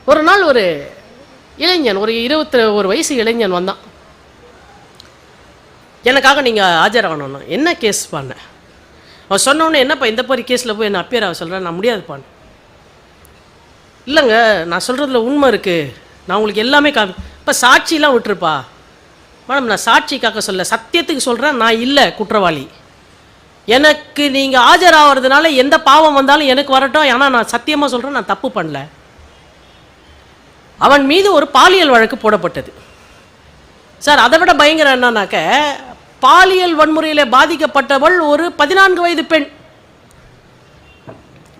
ஒரு நாள் ஒரு இளைஞன், ஒரு 21 வயசு இளைஞன் வந்தான். எனக்காக நீங்கள் ஆஜராகணும். என்ன கேஸ் பண்ண? அவன் சொன்னோன்னே, என்னப்பா இந்த மாதிரி கேஸில் போய் என்ன அப்பியர் ஆக சொல்கிறேன்? நான் முடியாதுப்பான்னு. இல்லைங்க, நான் சொல்கிறதுல உண்மை இருக்குது, நான் உங்களுக்கு எல்லாமே இப்போ சாட்சியெலாம் விட்டுருப்பா. மேடம், நான் சாட்சிக்காக சொல்ல, சத்தியத்துக்கு சொல்கிறேன், நான் இல்லை குற்றவாளி. எனக்கு நீங்கள் ஆஜராகிறதுனால எந்த பாவம் வந்தாலும் எனக்கு வரட்டும், ஆனால் நான் சத்தியமாக சொல்கிறேன், நான் தப்பு பண்ணல. அவன் மீது ஒரு பாலியல் வழக்கு போடப்பட்டது. சார், அதை விட பயங்கரம் என்னன்னாக்க, பாலியல் வன்முறையில் பாதிக்கப்பட்டவள் ஒரு 14 வயது பெண்.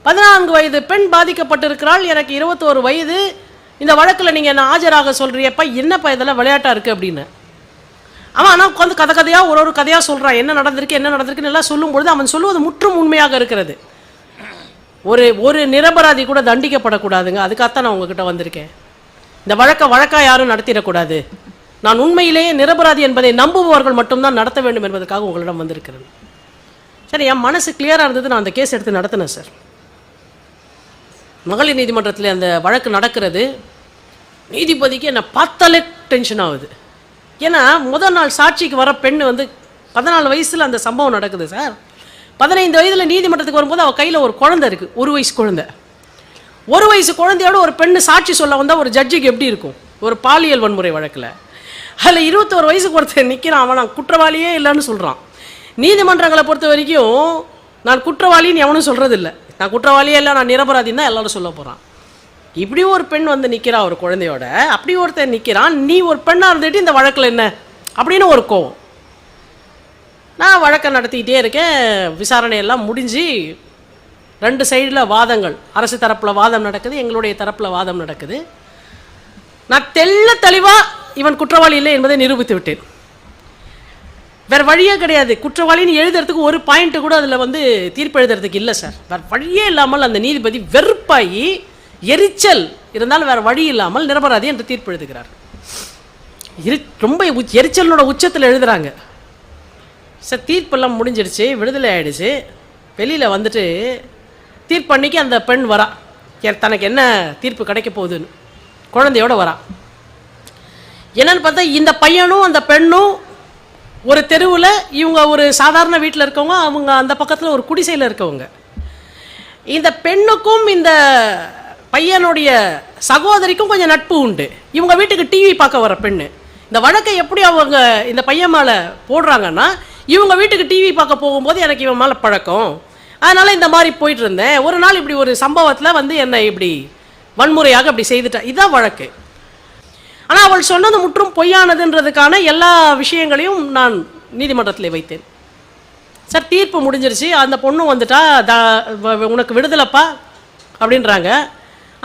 14 வயது பெண் பாதிக்கப்பட்டிருக்கிறாள். எனக்கு 21 வயது. இந்த வழக்கில் நீங்கள் என்ன ஆஜராக சொல்கிறியப்பா, என்னப்பா இதெல்லாம் விளையாட்டாக இருக்குது அப்படின்னு. அவன் ஆனால் உட்காந்து கதையாக ஒரு கதையாக சொல்கிறான். என்ன நடந்திருக்குன்னு எல்லாம் சொல்லும்பொழுது அவன் சொல்லுவது முற்றும் உண்மையாக இருக்கிறது. ஒரு நிரபராதி கூட தண்டிக்கப்படக்கூடாதுங்க. அதுக்காகத்தான் நான் உங்ககிட்ட வந்திருக்கேன். இந்த வழக்காக யாரும் நடத்திடக்கூடாது. நான் உண்மையிலேயே நிரபராதி என்பதை நம்புபவர்கள் மட்டும்தான் நடத்த வேண்டும் என்பதற்காக உங்களிடம் வந்திருக்கிறேன். சரி, என் மனசு கிளியராக இருந்தது. நான் அந்த கேஸ் எடுத்து நடத்தினேன் சார். மகளிர் நீதிமன்றத்தில் அந்த வழக்கு நடக்கிறது. நீதிபதிக்கு என்னை பார்த்தாலே டென்ஷன் ஆகுது. ஏன்னா முதல் நாள் சாட்சிக்கு வர பெண் 14 வயசில் அந்த சம்பவம் நடக்குது சார். 15 வயதில் நீதிமன்றத்துக்கு வரும்போது அவள் கையில் ஒரு குழந்தை இருக்குது, 1 வயசு குழந்தை. 1 வயசு குழந்தையோட ஒரு பெண்ணு சாட்சி சொல்ல வந்தால் ஒரு ஜட்ஜுக்கு எப்படி இருக்கும்? ஒரு பாலியல் வன்முறை வழக்கில் அதில் 21 வயசுக்கு ஒருத்தர் நிற்கிறான். அவன் நான் குற்றவாளியே இல்லைன்னு சொல்கிறான். நீதிமன்றங்களை பொறுத்த வரைக்கும் நான் குற்றவாளின்னு எவனும் சொல்கிறதில்லை. நான் குற்றவாளியே இல்லை, நான் நிரபராதின்னு தான் எல்லாரும் சொல்ல போகிறான். இப்படி ஒரு பெண் நிற்கிறா ஒரு குழந்தையோட, அப்படி ஒருத்தர் நிற்கிறான். நீ ஒரு பெண்ணாக இருந்துட்டு இந்த வழக்கில் என்ன அப்படின்னு ஒரு கோவம். நான் வழக்கை நடத்திக்கிட்டே இருக்கேன். விசாரணையெல்லாம் முடிஞ்சு 2 சைடில் வாதங்கள், அரசு தரப்பில் வாதம் நடக்குது, எங்களுடைய தரப்பில் வாதம் நடக்குது. நான் தெளிவாக இவன் குற்றவாளி இல்லை என்பதை நிரூபித்து விட்டேன். வேறு வழியே கிடையாது. குற்றவாளின்னு எழுதுறதுக்கு ஒரு பாயிண்ட்டு கூட அதில் தீர்ப்பு எழுதுறதுக்கு இல்லை சார். வேறு வழியே இல்லாமல் அந்த நீதிபதி வெறுப்பாகி, எரிச்சல் இருந்தாலும் வேறு வழி இல்லாமல் நிரபராதி என்று தீர்ப்பு எழுதுகிறார். ரொம்ப எரிச்சலோட உச்சத்தில் எழுதுகிறாங்க சார். தீர்ப்பெல்லாம் முடிஞ்சிடுச்சு, விடுதலை ஆகிடுச்சு. வெளியில் வந்துட்டு தீர்ப்பு அன்னைக்கு அந்த பெண் வரா, தனக்கு என்ன தீர்ப்பு கிடைக்க போகுதுன்னு குழந்தையோடு வரா. என்னன்னு பார்த்தா, இந்த பையனும் அந்த பெண்ணும் ஒரு தெருவில், இவங்க ஒரு சாதாரண வீட்டில் இருக்கவங்க, அவங்க அந்த பக்கத்தில் ஒரு குடிசையில் இருக்கவங்க. இந்த பெண்ணுக்கும் இந்த பையனுடைய சகோதரிக்கும் கொஞ்சம் நட்பு உண்டு. இவங்க வீட்டுக்கு டிவி பார்க்க வர பெண்ணு. இந்த வழக்கை எப்படி அவங்க இந்த பையன் மேலே போடுறாங்கன்னா, இவங்க வீட்டுக்கு டிவி பார்க்க போகும்போது எனக்கு இவன் மேலே பழக்கம், அதனால் இந்த மாதிரி போயிட்டு இருந்தேன். ஒரு நாள் இப்படி ஒரு சம்பவத்தில் என்னை இப்படி வன்முறையாக அப்படி செய்துட்டா. இதுதான் வழக்கு. ஆனால் அவள் சொன்னது முற்றும் பொய்யானதுன்றதுக்கான எல்லா விஷயங்களையும் நான் நீதிமன்றத்தில் வைத்தேன் சார். தீர்ப்பு முடிஞ்சிருச்சு. அந்த பொண்ணு வந்துட்டா, உனக்கு விடுதலைப்பா அப்படின்றாங்க.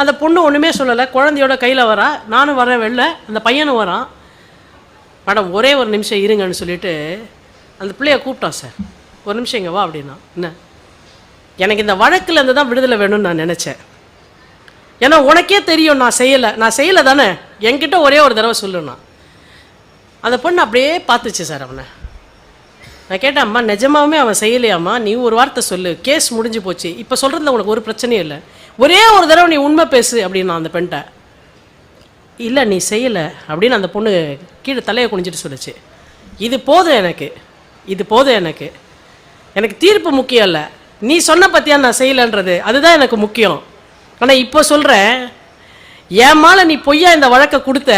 அந்த பொண்ணு ஒன்றுமே சொல்லலை, குழந்தையோட கையில் வரா. நானும் வரேன் வெளில, அந்த பையனும் வரான். மேடம், ஒரே ஒரு நிமிஷம் இருங்கன்னு சொல்லிட்டு அந்த பிள்ளைய கூப்பிட்டான் சார். ஒரு நிமிஷம் இங்கே வா அப்படின்னா. என்ன, எனக்கு இந்த வழக்கில் இருந்து தான் விடுதலை வேணும்னு நான் நினச்சேன். ஏன்னா உனக்கே தெரியும் நான் செய்யலை தானே, என்கிட்ட ஒரே ஒரு தடவை சொல்லுண்ணா. அந்த பொண்ணு அப்படியே பார்த்துச்சு சார் அவனை. நான் கேட்டேன், அம்மா நிஜமாவே அவன் செய்யலையாம்மா, நீ ஒரு வார்த்தை சொல்லு, கேஸ் முடிஞ்சு போச்சு, இப்போ சொல்கிறதுல உனக்கு ஒரு பிரச்சனையும் இல்லை, ஒரே ஒரு தடவை நீ உண்மை பேசு அப்படின்னா அந்த பெண்கிட்ட. இல்லை நீ செய்யலை அப்படின்னு அந்த பொண்ணு கீழே தலையை குனிஞ்சிட்டு சொல்லிச்சு. இது போதும் எனக்கு, எனக்கு தீர்ப்பு முக்கியம் இல்லை, நீ சொன்ன பற்றியா நான் செய்யலைன்றது, அதுதான் எனக்கு முக்கியம். ஆனால் இப்போ சொல்கிறேன், என் மேலே நீ பொய்யா இந்த வழக்கை கொடுத்த,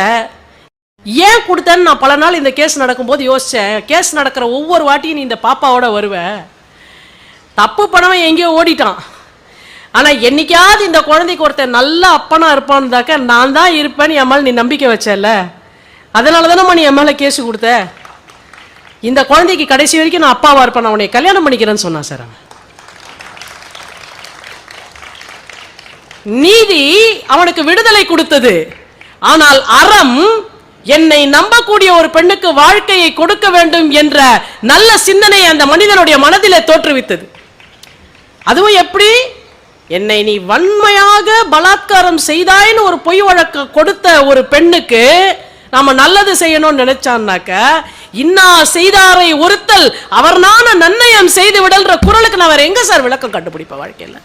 ஏன் கொடுத்தேன்னு நான் பல நாள் இந்த கேஸ் நடக்கும்போது யோசித்தேன். கேஸ் நடக்கிற ஒவ்வொரு வாட்டியும் நீ இந்த பாப்பாவோட வருவேன். தப்பு பண்ணவன் எங்கேயோ ஓடிட்டான். ஆனால் என்னைக்காவது இந்த குழந்தைக்கு ஒருத்தர் நல்ல அப்பனாக இருப்பான்தாக்க நான் தான் இருப்பேன்னு என் மேலே நீ நம்பிக்கை வச்சல, அதனால தானே நீ என் மேலே கேஸு கொடுத்த. இந்த குழந்தைக்கு கடைசி வரைக்கும் நான் அப்பாவாக இருப்பேன், நான் உன்னை கல்யாணம் பண்ணிக்கிறேன்னு சொன்னான் சார். அவன் நீதி அவனுக்கு விடுதலை கொடுத்தது. ஆனால் அறம் என்னை நம்பக்கூடிய ஒரு பெண்ணுக்கு வாழ்க்கையை கொடுக்க வேண்டும் என்ற நல்ல சிந்தனை அந்த மனிதனுடைய மனதிலே தோற்றுவித்தது. அதுவும் எப்படி, என்னை நீ வன்மையாக பலாத்காரம் செய்தாயின்னு ஒரு பொய் வழக்கு கொடுத்த ஒரு பெண்ணுக்கு நாம நல்லது செய்யணும்னு நினைச்சான்னாக்க, இன்னா செய்தாரை ஒருத்தல் அவர் நான நன்னயம் செய்து விடல்ற குறளுக்கு நான் வேற எங்க சார் விளக்கம் கண்டுபிடிப்பேன் வாழ்க்கையில்?